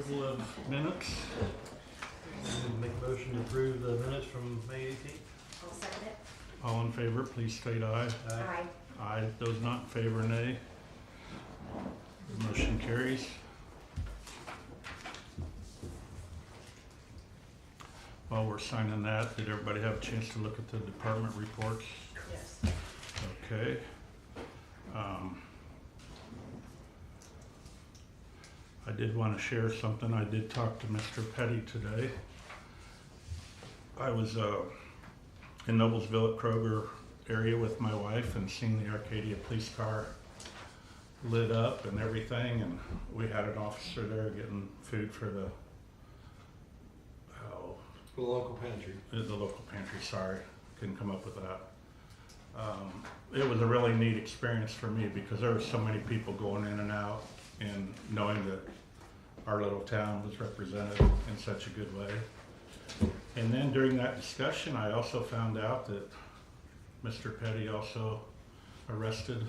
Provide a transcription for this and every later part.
approval of minutes. Make a motion to approve the minutes from May 18th. I'll second it. All in favor, please state aye. Aye. Aye. Those not in favor, nay. Motion carries. While we're signing that, did everybody have a chance to look at the department reports? Yes. Okay. I did want to share something. I did talk to Mr. Petty today. I was in Noblesville at Kroger area with my wife and seen the Arcadia police car lit up and everything, and we had an officer there getting food for the For the local pantry. the local pantry, sorry, couldn't come up with that. It was a really neat experience for me because there were so many people going in and out, and knowing that our little town was represented in such a good way. And then during that discussion, I also found out that Mr. Petty also arrested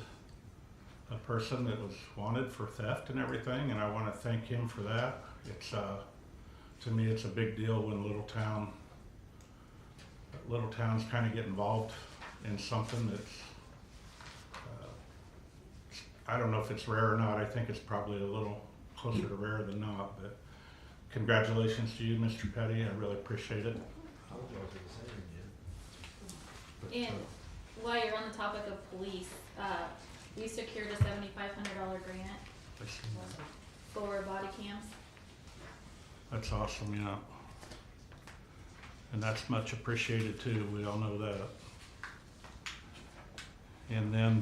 a person that was wanted for theft and everything, and I want to thank him for that. It's to me, it's a big deal when little towns kind of get involved in something that's, I don't know if it's rare or not. I think it's probably a little closer to rare than not, but congratulations to you, Mr. Petty. I really appreciate it. I don't know if it's the same yet. But, And while you're on the topic of police, we secured a $7,500 grant I see that. for body cams. That's awesome, yeah. And that's much appreciated too. We all know that. And then,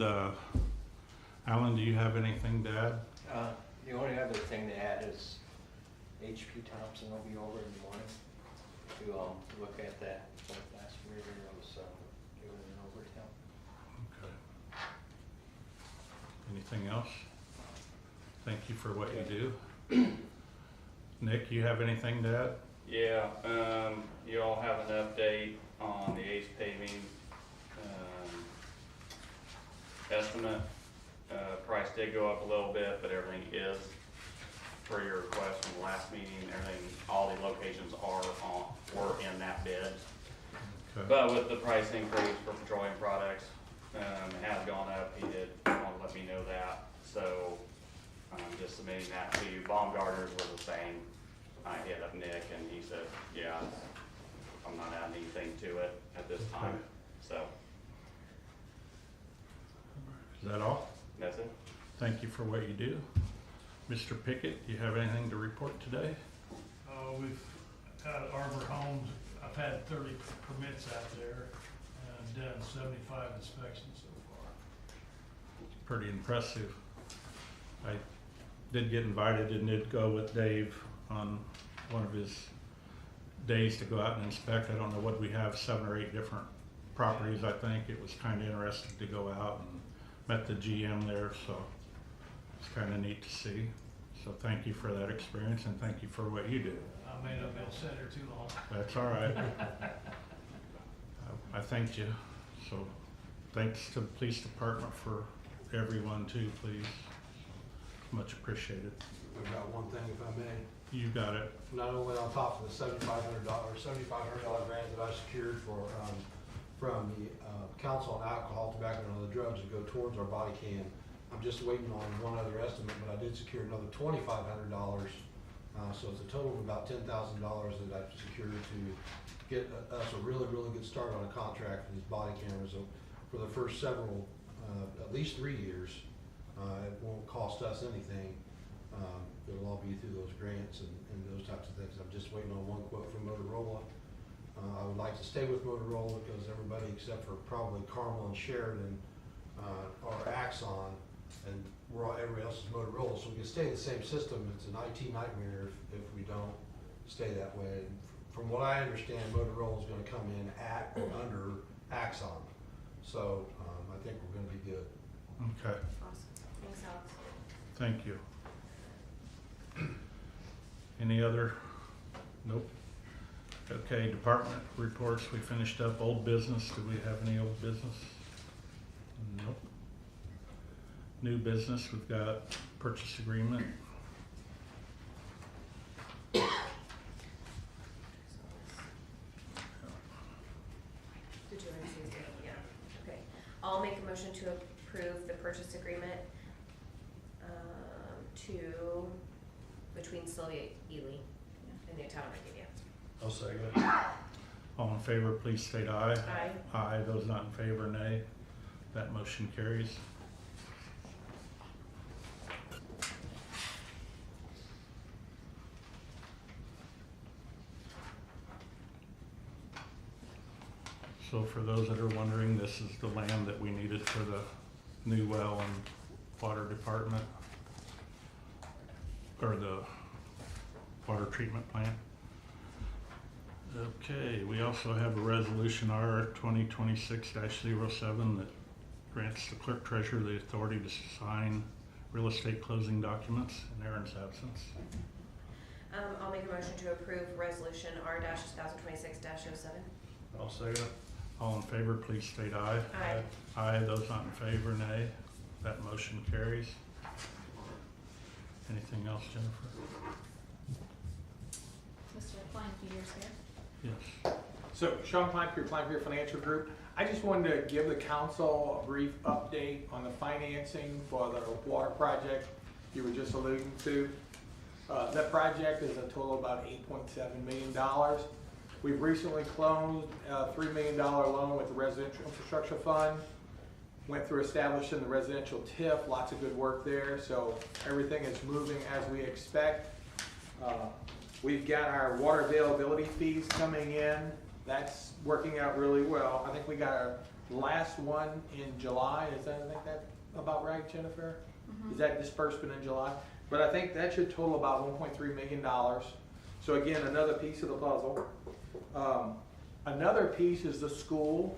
Alan, do you have anything to add? The only other thing to add is HP Thompson will be over in the morning to look at that last year I was doing in Overtown. Okay. Anything else? Thank you for what you do. Nick, you have anything to add? Yeah, you all have an update on the Ace Paving estimate. Price did go up a little bit, but everything is, per your request from the last meeting, everything, all the locations were in that bid. Okay. But with the price increase for petroleum products, it has gone up. He did want to let me know that. So I'm just submitting that to you. Baumgartner's was the same. I hit up Nick and he said, yeah, I'm not adding anything to it at this time. So Is that all? that's it. Thank you for what you do. Mr. Pickett, do you have anything to report today? We've had Arbor Homes, I've had 30 permits out there and done 75 inspections so far. Pretty impressive. I did get invited and did go with Dave on one of his days to go out and inspect. I don't know what we have, 7 or 8 different properties, I think. It was kind of interesting to go out and met the GM there, so it's kind of neat to see. So thank you for that experience and thank you for what you do. I may not have been sitting there too long. That's all right. I thanked you. So thanks to the police department for everyone too, please. Much appreciated. I've got one thing, if I may. You got it. Not only on top of the $7,500 grant that I secured from the Council on Alcohol, Tobacco, and Other Drugs to go towards our body cam. I'm just waiting on one other estimate, but I did secure another $2,500. So it's a total of about $10,000 that I've secured to get us a really, really good start on a contract for these body cameras. So for the first several, at least 3 years, it won't cost us anything. It'll all be through those grants and those types of things. I'm just waiting on one quote from Motorola. I would like to stay with Motorola because everybody except for probably Carmel and Sheridan are Axon, and everybody else is Motorola. So we can stay in the same system. It's an IT nightmare if we don't stay that way. And from what I understand, Motorola is going to come in at or under Axon. So I think we're going to be good. Okay. Awesome. Thanks, Alex. Thank you. Any other? Nope. Okay, department reports. We finished up old business. Do we have any old business? Nope. New business, we've got purchase agreement. agreement between Sylvia Ely and the town of Arcadia. I'll second it. All in favor, please state aye. Aye. Aye. Those not in favor, nay. That motion carries. So for those that are wondering, this is the land that we needed for the new well and water department, or the water treatment plant. Okay, we also have a resolution R 2026-07 that grants the clerk treasurer the authority to sign real estate closing documents in Aaron's absence. I'll make a motion to approve resolution R-2026-07. I'll second it. All in favor, please state aye. Aye. Aye. Those not in favor, nay. That motion carries. Anything else, Jennifer? Mr. Klein, Peter's here. Yes. So Sean Kleinpier, Kleinpier Financial Group. I just wanted to give the council a brief update on the financing for the water project you were just alluding to. That project is a total of about $8.7 million. We've recently closed a $3 million loan with the Residential Infrastructure Fund. Went through establishing the residential TIF, lots of good work there, so everything is moving as we expect. We've got our water availability fees coming in. That's working out really well. I think we got our last one in July. I think that about right, Jennifer? Mhm. Is that disbursement in July? But I think that should total about $1.3 million. So again, another piece of the puzzle. Another piece is the school.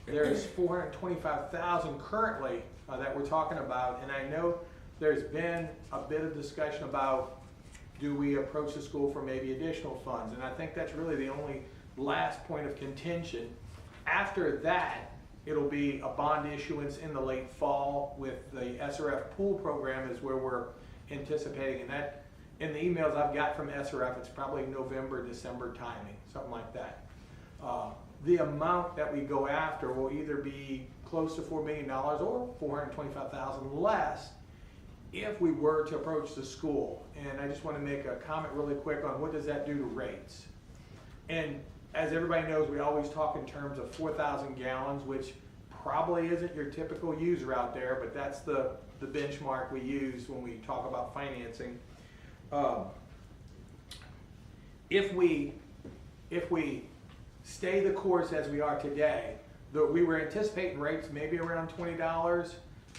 There's $425,000 currently that we're talking about, and I know there's been a bit of discussion about do we approach the school for maybe additional funds, and I think that's really the only last point of contention. After that, it'll be a bond issuance in the late fall with the SRF pool program is where we're anticipating, and that in the emails I've got from SRF, it's probably November, December timing, something like that. The amount that we go after will either be close to $4 million or $425,000 less if we were to approach the school. And I just want to make a comment really quick on what does that do to rates. And as everybody knows, we always talk in terms of 4,000 gallons, which probably isn't your typical user out there, but that's the benchmark we use when we talk about financing. If we stay the course as we are today, we were anticipating rates maybe around $20.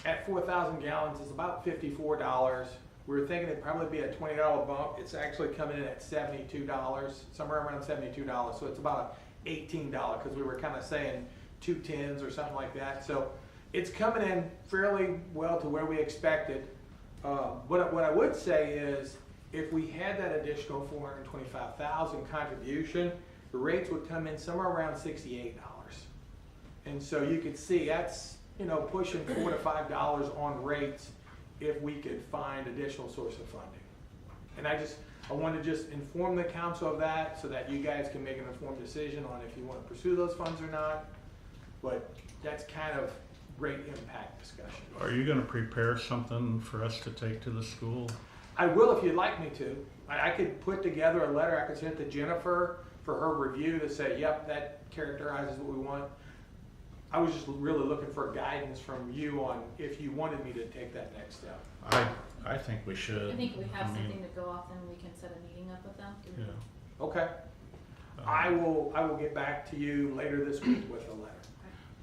At 4,000 gallons, it's about $54. We were thinking it'd probably be a $20 bump. It's actually coming in at $72, somewhere around $72. So it's about $18 because we were kind of saying 210s or something like that. So it's coming in fairly well to where we expected. What I would say is if we had that additional $425,000 contribution, the rates would come in somewhere around $68. And so you could see that's, you know, pushing $4 to $5 on rates if we could find additional source of funding. And I want to just inform the council of that so that you guys can make an informed decision on if you want to pursue those funds or not. But that's kind of rate impact discussion. Are you going to prepare something for us to take to the school? I will if you'd like me to. I could put together a letter, I could send it to Jennifer for her review to say, yep, that characterizes what we want. I was just really looking for guidance from you on if you wanted me to take that next step. I think we should. I think we have mean, something to go off and we can set a meeting up with them. Yeah. Okay. I will get back to you later this week with a letter.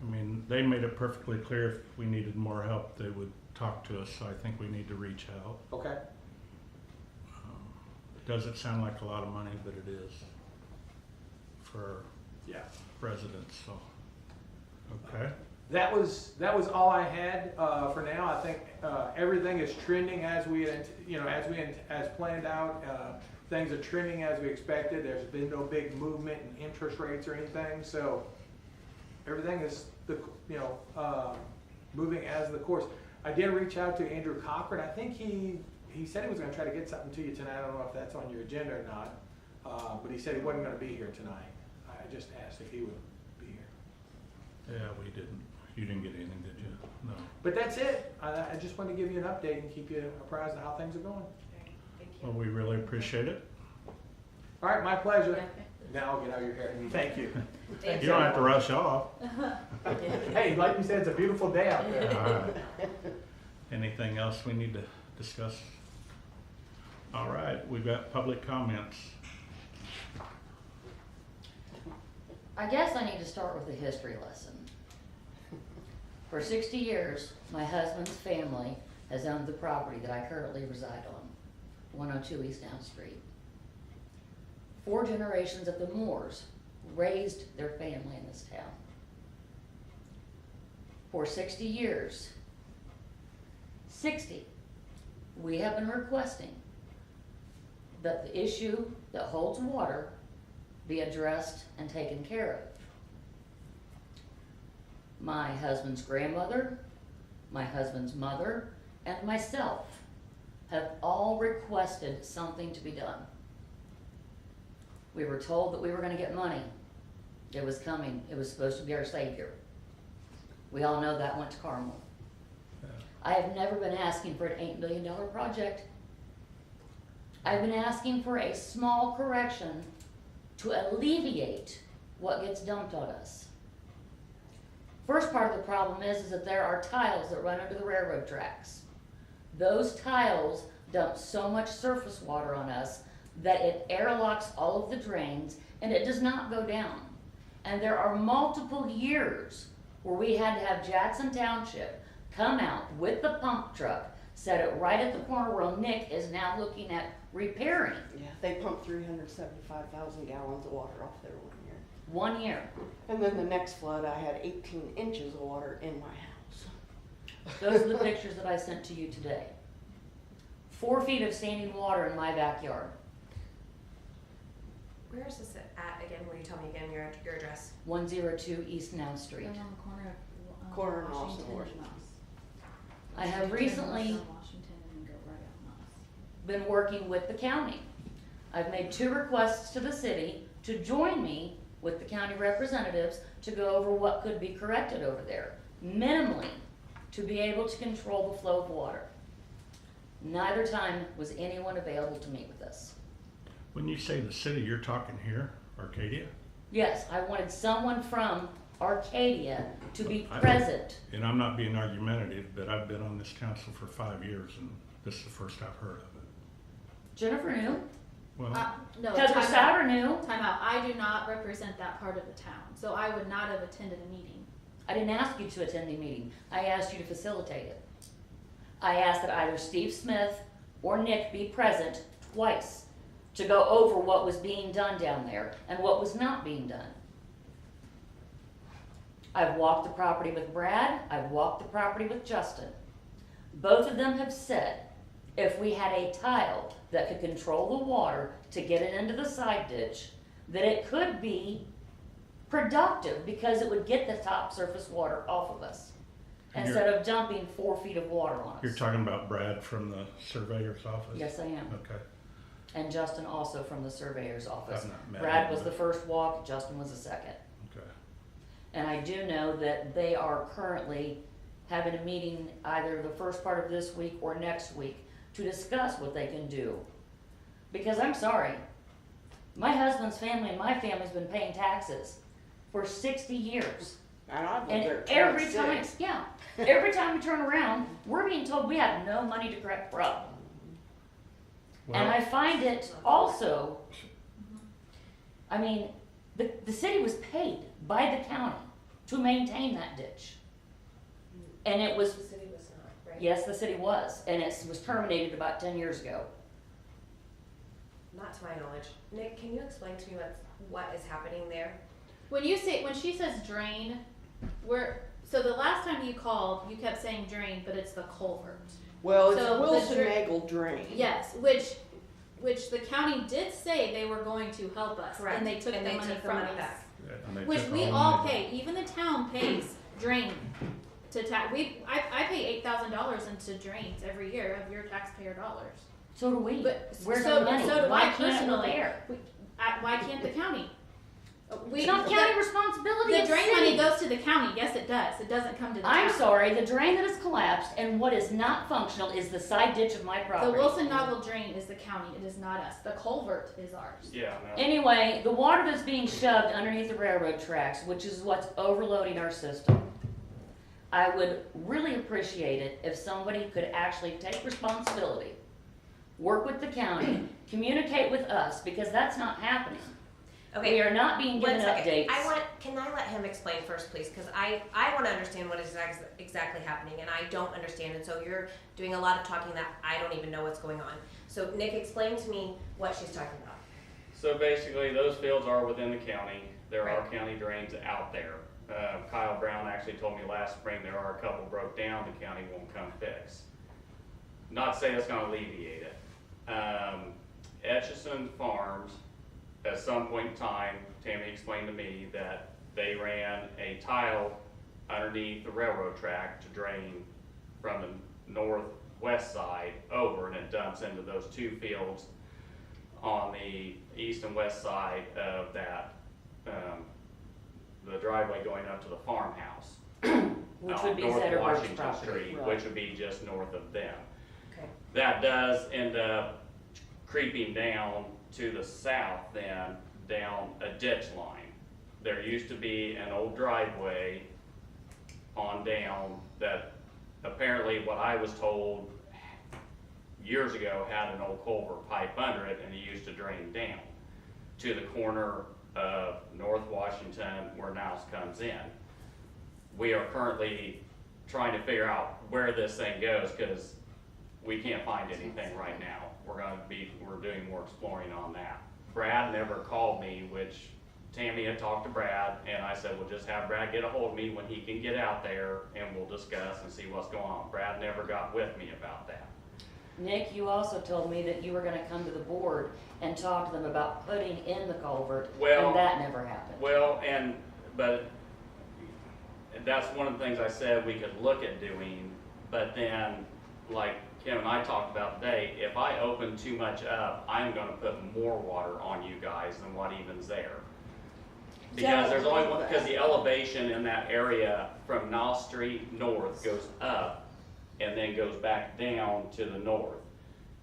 I mean, they made it perfectly clear if we needed more help, they would talk to us, so I think we need to reach out. Okay. Doesn't sound like a lot of money, but it is for Yeah. residents, so, okay. That was all I had for now. I think everything is trending as as planned out. Things are trending as we expected. There's been no big movement in interest rates or anything, so everything is moving as the course. I did reach out to Andrew Cochran. I think he said he was going to try to get something to you tonight. I don't know if that's on your agenda or not, but he said he wasn't going to be here tonight. I just asked if he would be here. Yeah, we didn't You didn't get anything, did you? No. But that's it. I just wanted to give you an update and keep you apprised of how things are going. Thank Well, we really appreciate it. All right, my pleasure. Okay. Now I'll get out of your hair. Thank you. Thank You don't have to rush off. Hey, like you said, it's a beautiful day out there. All right. Anything else we need to discuss? All right, we've got public comments. I guess I need to start with a history lesson. For 60 years, my husband's family has owned the property that I currently reside on, 102 East Down Street. 4 generations of the Moores raised their family in this town. For 60 years, 60, we have been requesting that the issue that holds water be addressed and taken care of. My husband's grandmother, my husband's mother, and myself have all requested something to be done. We were told that we were going to get money. It was coming. It was supposed to be our savior. We all know that went to Carmel. Yeah. I have never been asking for an $8 million project. I've been asking for a small correction to alleviate what gets dumped on us. First part of the problem is that there are tiles that run under the railroad tracks. Those tiles dump so much surface water on us that it airlocks all of the drains and it does not go down. And there are multiple years where we had to have Jackson Township come out with the pump truck, set it right at the corner where Nick is now looking at repairing. Yeah, they pumped 375,000 gallons of water off there 1 year. 1 year. And then the next flood, I had 18 inches of water in my house. Those are the pictures that I sent to you today. 4 feet of standing water in my backyard. Where is this at again? Will you tell me again your address? 102 East Now Street. Right on the corner of Corner of Washington and Washington. Moss. I have Turn recently left on Washington and then go right on Moss. been working with the county. I've made 2 requests to the city to join me with the county representatives to go over what could be corrected over there, minimally, to be able to control the flow of water. Neither time was anyone available to meet with us. When you say the city, you're talking here, Arcadia? Yes, I wanted someone from Arcadia to be I- present. And I'm not being argumentative, but I've been on this council for 5 years and this is the first I've heard of it. Jennifer knew, Well, No, Heather time Sauer out. knew. Time out. I do not represent that part of the town, so I would not have attended a meeting. I didn't ask you to attend the meeting. I asked you to facilitate it. I asked that either Steve Smith or Nick be present twice to go over what was being done down there and what was not being done. I've walked the property with Brad. I've walked the property with Justin. Both of them have said if we had a tile that could control the water to get it into the side ditch, that it could be productive because it would get the top surface water off of us And instead of dumping 4 feet of water on us. you're talking about Brad from the surveyor's office? Yes, I am. Okay. And Justin also from the surveyor's office. I've not met Brad him, was the but- first walk, Justin was the second. Okay. And I do know that they are currently having a meeting either the first part of this week or next week to discuss what they can do. Because I'm sorry, my husband's family and my family's been paying taxes for 60 years. And I've lived And there every 26. time, every time we turn around, we're being told we have no money to correct the problem. And Well, I find it also, I mean, the city was paid by the county to maintain that ditch. And it was, The city was not, right? yes, the city was, and it was terminated about 10 years ago. Not to my knowledge. Nick, can you explain to me what is happening there? When she says drain, so the last time you called, you kept saying drain, but it's the culvert. Well, it's So the Wilson dra- Nagel Drain. Yes, which the county did say they were going to help us, Correct. and they took And the they money took the from money us. back. and they Which took we the all money. pay, even the town pays drain to tax. I pay $8,000 into drains every year of your taxpayer dollars. So do we. But Where's so, the money? so do Why I can't it go personally. there? Why can't the county? It's not county responsibility, The it's drain city. money goes to the county, yes it does, it doesn't come to the I'm town. sorry, the drain that is collapsed and what is not functional is the side ditch of my The property. Wilson Noggle drain is the county, it is not us, the culvert is ours. Yeah, no. Anyway, the water that's being shoved underneath the railroad tracks, which is what's overloading our system, I would really appreciate it if somebody could actually take responsibility, work with the county, communicate with us, because that's not happening. We Okay, are not being one given second. updates. Can I let him explain first, please? Because I want to understand what is exactly happening, and I don't understand. And so you're doing a lot of talking that I don't even know what's going on. So Nick, explain to me what she's talking about. So basically, those fields are within the county. There are Right. county drains out there. Kyle Brown actually told me last spring there are a couple broke down the county won't come fix. Not to say that's gonna alleviate it. Etchison Farms, at some point in time, Tammy explained to me that they ran a tile underneath the railroad track to drain from the northwest side over, and it dumps into those two fields on the east and west side of that, the driveway going up to the farmhouse. Which would be North Zetterberg's Washington property, Street, right. which would be just north of them. Okay. That does end up creeping down to the south then, down a ditch line. There used to be an old driveway on down that apparently what I was told years ago had an old culvert pipe under it and it used to drain down to the corner of North Washington where Niles comes in. We are currently trying to figure out where this thing goes because we can't find anything right now. We're doing more exploring on that. Brad never called me, which Tammy had talked to Brad, and I said, well, just have Brad get a hold of me when he can get out there and we'll discuss and see what's going on. Brad never got with me about that. Nick, you also told me that you were gonna come to the board and talk to them about putting in the culvert, Well- and that never happened. Well, but that's one of the things I said we could look at doing, but then, like Kim and I talked about today, if I open too much up, I'm gonna put more water on you guys than what even's there. Because there's only one, because the elevation in that area from Niles Street north goes up and then goes back down to the north.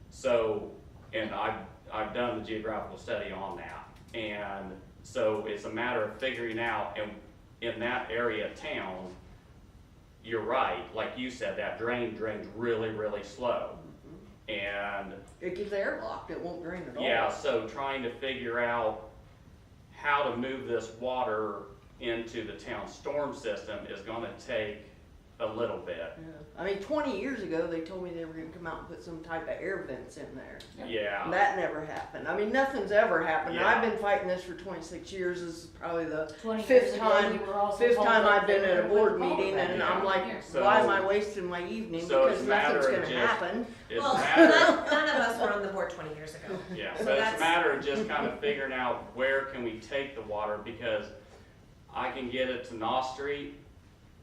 So, and I've done the geographical study on that. And so it's a matter of figuring out, and in that area of town, you're right, like you said, that drains really, really slow. And It gets airlocked, it won't drain at all. yeah, so trying to figure out how to move this water into the town storm system is gonna take a little bit. Yeah. I mean, 20 years ago, they told me they were gonna come out and put some type of air vents in there. Yeah, That never happened. I mean, nothing's ever happened. Yeah. I've been fighting this for 26 years. This is probably the 20 years fifth ago, time, we were also fifth told time that I've been they at a were board putting culvert meeting, back and in I'm like, here. So- why am I wasting my evening? So it's Because a matter nothing's of gonna just- happen. it's a Well, matter, none of us were on the board 20 years ago. yeah, So so it's a that's- matter of just kind of figuring out where can we take the water, because I can get it to Noss Street,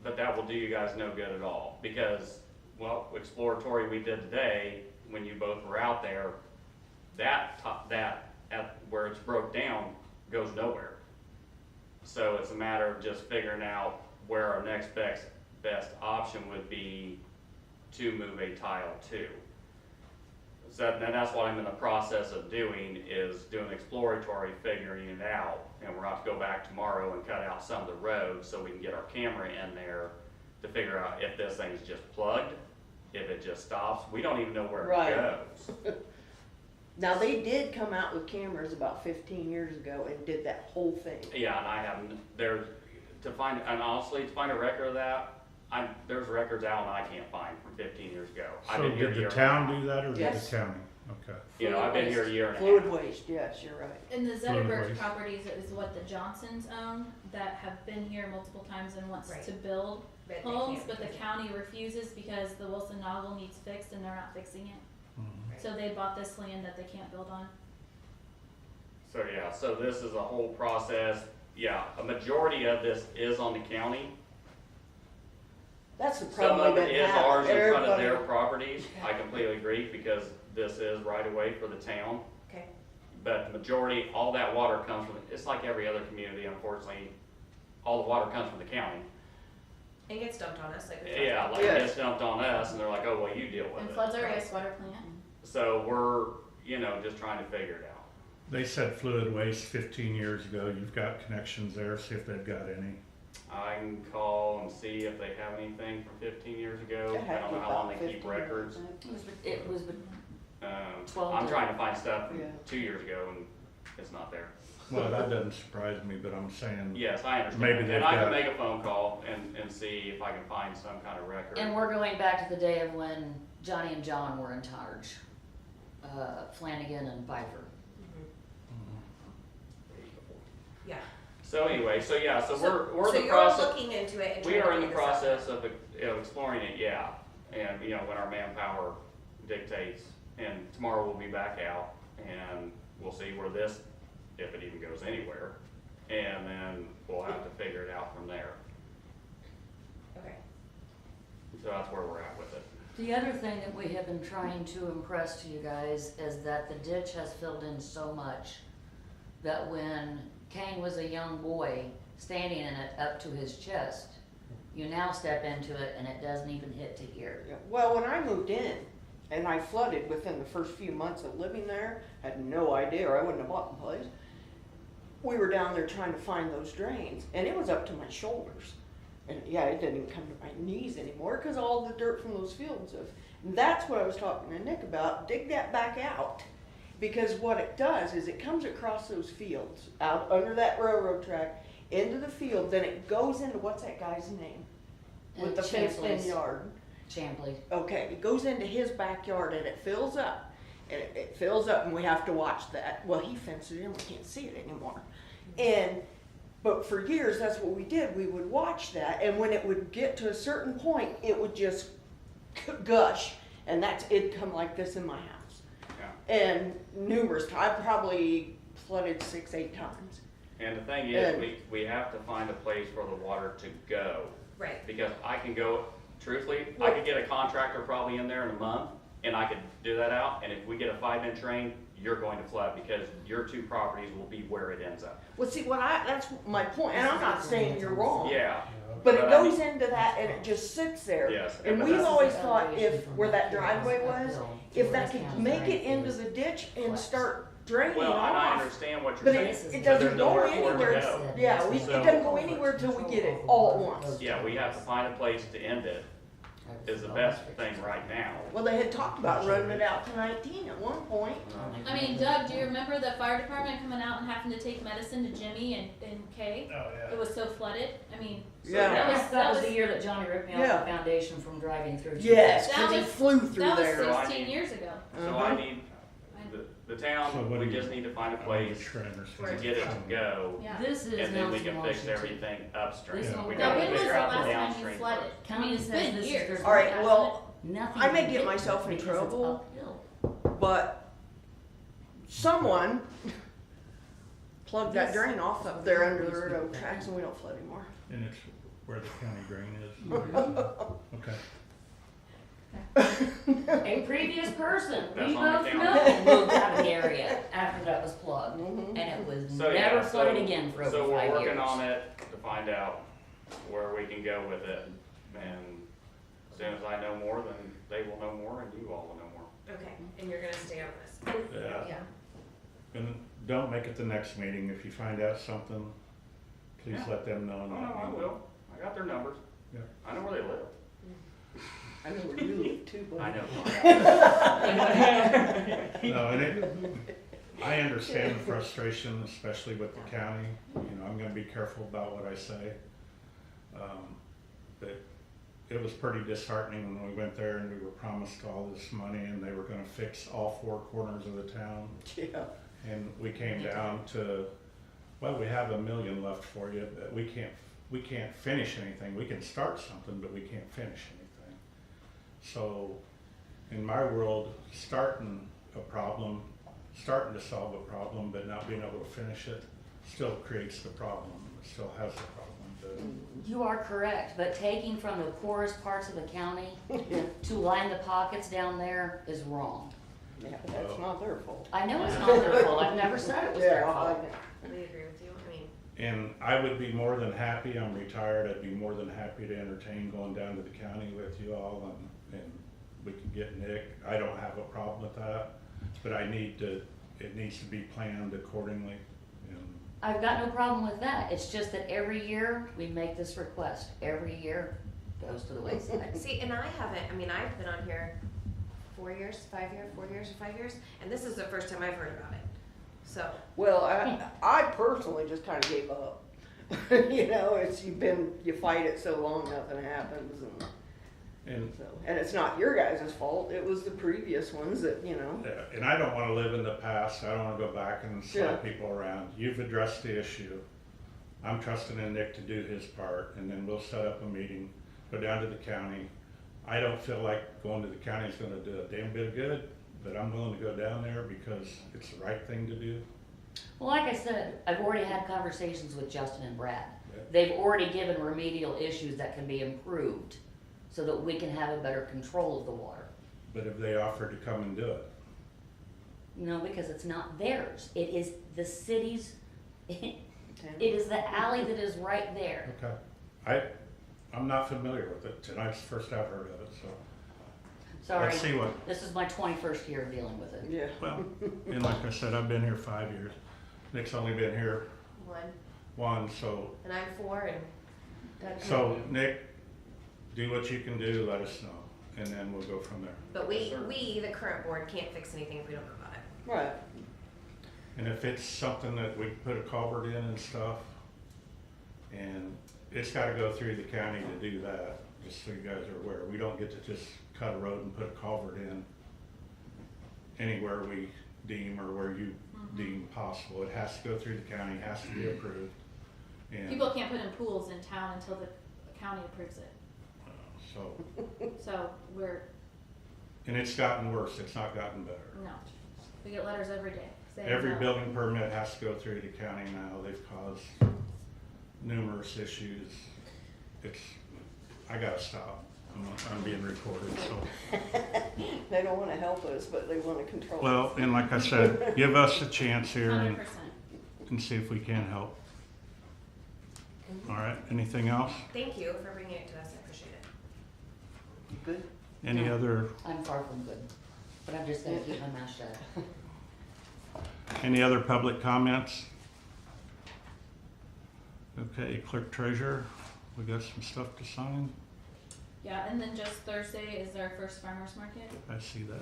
but that will do you guys no good at all, because, well, exploratory we did today, when you both were out there, that at where it's broke down goes nowhere. So it's a matter of just figuring out where our next best option would be to move a tile to. So and that's what I'm in the process of doing, is doing exploratory, figuring it out. And we're about to go back tomorrow and cut out some of the roads so we can get our camera in there to figure out if this thing's just plugged, if it just stops. We don't even know where Right. it goes. Now, they did come out with cameras about 15 years ago and did that whole thing. Yeah, and I haven't, and honestly, to find a record of that, there's records out and I can't find from 15 years ago. I've So been here a did year the and a town half. do that or did Yes. the county? Okay. You know, I've been here a year and a Fluid half. waste, yes, you're right. And the Fluid Zetterberg waste. properties is what the Johnsons own, that have been here multiple times and wants Right. to build But they homes, can't but the because- county refuses because the Wilson Noggle needs fixed and they're not fixing it. Mhm. So they bought this land that they can't build on. So yeah, so this is a whole process. Yeah, a majority of this is on the county. That's the Some problem of we've it been is ours having. in front of Everybody, their properties. I completely agree, because this is right away for the town. Okay. but the majority, all that water comes from, it's like every other community, unfortunately, all the water comes from the county. It gets dumped on us, like we talked Yeah, about. like it gets dumped on us, and they're like, oh, well, you deal with And it. floods our wastewater plant. So we're, just trying to figure it out. They said fluid waste 15 years ago. You've got connections there, see if they've got any. I can call and see if they have anything from 15 years ago. It I had don't to know be how long about they keep 15 years, records. I think. It was, 12 I'm to- trying to find stuff from Yeah. 2 years ago, and it's not there. Well, that doesn't surprise me, but I'm saying, Yes, I understand. Maybe they've And I can got- make a phone call and see if I can find some kind of record. and we're going back to the day of when Johnny and John were in charge. Flanagan and Pfeiffer. Yeah. So anyway, so we're in So the you're process. looking into it and We trying to are in the figure this out. process of exploring it, yeah. And, when our manpower dictates, and tomorrow we'll be back out, and we'll see where this, if it even goes anywhere. And then we'll have to figure it out from there. Okay. So that's where we're at with it. The other thing that we have been trying to impress to you guys is that the ditch has filled in so much that when Kane was a young boy, standing in it up to his chest, you now step into it and it doesn't even hit to here. Yeah, well, when I moved in and I flooded within the first few months of living there, had no idea, or I wouldn't have bought the place. We were down there trying to find those drains, and it was up to my shoulders. And yeah, it didn't even come to my knees anymore because all the dirt from those fields have. And that's what I was talking to Nick about. Dig that back out, because what it does is it comes across those fields, out under that railroad track, into the field. Then it goes into, what's that guy's name? With the fenced-in Champley's. yard. Champley. Okay, it goes into his backyard and it fills up. And it fills up and we have to watch that. Well, he fenced it in, we can't see it anymore. But for years, that's what we did. We would watch that, and when it would get to a certain point, it would just gush. And it'd come like this in my house. Yeah. And numerous times, I probably flooded 6-8 times. And the thing is, And- we have to find a place for the water to go. Right. Because I can go, truthfully, I could get a contractor probably in there in a month, and I could do that out, and if we get a 5-inch rain, you're going to flood, because your two properties will be where it ends up. Well, see, that's my point, and I'm not saying you're wrong. Yeah. But it But I goes mean- into that and it just sits there. Yes, And but we've that's- always thought where that driveway was, if that could make it into the ditch and start draining Well, and I off. understand what But you're it, saying. it but doesn't there's go nowhere for it to anywhere. go. Yeah, it So- doesn't go anywhere till we get it all at once. Yeah, we have to find a place to end it, is the best thing right now. Well, they had talked about running it out to 19 at one point. I mean, Doug, do you remember the fire department coming out and having to take medicine to Jimmy and Kay? Oh, It yeah. was so flooded. I mean, Yeah. That was the year that Johnny ripped me off Yeah. the foundation from driving through. Yes, That because he was- flew through that was there. So I 16 need- years ago. So I need, the So town, what we do you- just need to find a I'm place just trying to to understand. get it to go, Yeah. This is and then we Nelson, can fix Washington. everything upstream. This Yeah. one- We Now, gotta when was the figure out the last time you downstream flooded? part. I mean, it's County been says this is years. their- All right, hasn't well, Nothing I may can get hit myself in because it's trouble. uphill. But someone plugged that drain off up there under the railroad tracks and we don't flood anymore. And it's where the county drain is. Okay. A previous person, That's we on the both county. know, moved out of the area after that was plugged. Mhm. And it was So, yeah, never flooded so- again for over So 5 we're years. working on it to find out where we can go with it, and as soon as I know more, then they will know more, and you all will know more. Okay, and you're gonna stay on this. Yeah. Yeah. And don't make it the next meeting. If you find out something, please Yeah. let them know. Oh, and no, let I me know. will, I got their numbers. Yeah. I know where they live. I know where you live too, buddy. I know. No, and I understand the frustration, especially with the county. You know, I'm gonna be careful about what I say. But it was pretty disheartening when we went there and we were promised all this money and they were gonna fix all 4 corners of the town. Yeah. And we came down to, well, we have $1 million left for you, but we can't finish anything. We can start something, but we can't finish anything. So in my world, starting to solve a problem, but not being able to finish it still creates the problem. It still has the problem. You are correct, but taking from the poorest parts of the county to line the pockets down there is wrong. Yeah, but that's not their fault. I know it's not their fault, I've never said it was their Yeah, fault. We agree with you, I mean, And I would be more than happy, I'm retired, I'd be more than happy to entertain going down to the county with you all and we can get Nick. I don't have a problem with that, but it needs to be planned accordingly. And I've got no problem with that, it's just that every year we make this request, every year goes to the wayside. see, and I haven't, I mean, I've been on here 4 years, 5 years, 4 years, or 5 years, and this is the first time I've heard about it. So, Well, I personally just kind of gave up. You know, you fight it so long, nothing happens, and and it's not your guys' fault. It was the previous ones that, you know. yeah, and I don't wanna live in the past, I don't wanna go back and slap people around. You've addressed the issue. I'm trusting in Nick to do his part, and then we'll set up a meeting, go down to the county. I don't feel like going to the county is gonna do a damn bit of good, but I'm willing to go down there because it's the right thing to do. Well, like I said, I've already had conversations with Justin and Brad. Yeah. They've already given remedial issues that can be improved so that we can have a better control of the water. But if they offer to come and do it, No, because it's not theirs. It is the city's, it is the alley that is right there. okay. I'm not familiar with it, tonight's the first I've heard of it, so. Sorry, Let's see what, this is my 21st year of dealing with it. Yeah. well, and like I said, I've been here 5 years. Nick's only been here 1, so, and I'm 4, and that's. so Nick, do what you can do, let us know, and then we'll go from there. But we, the current board, can't fix anything if we don't know about it. Right. And if it's something that we put a culvert in and stuff, and it's gotta go through the county to do that, just so you guys are aware. We don't get to just cut a road and put a culvert in anywhere we deem or where you deem possible. It has to go through the county, has to be approved. And People can't put in pools in town until the county approves it. so, So and it's gotten worse, it's not gotten better. no, we get letters every day saying Every no. building permit has to go through the county now. They've caused numerous issues. I gotta stop. I'm being recorded, so. They don't want to help us, but they want to control us. Well, and like I said, give us a chance here 100%. and see if we can help. All right, anything else? Thank you for bringing it to us, I appreciate it. You good? Any other, I'm far from good, but I'm just gonna keep my mouth shut. any other public comments? Okay, clerk treasurer, we got some stuff to sign. Yeah, and then just Thursday is our first farmer's market. I see that.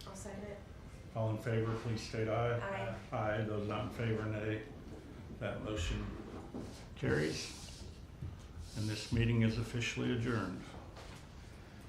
I'll second it. All in favor, please state aye. Aye. Aye, those not in favor, nay. That motion carries. And this meeting is officially adjourned.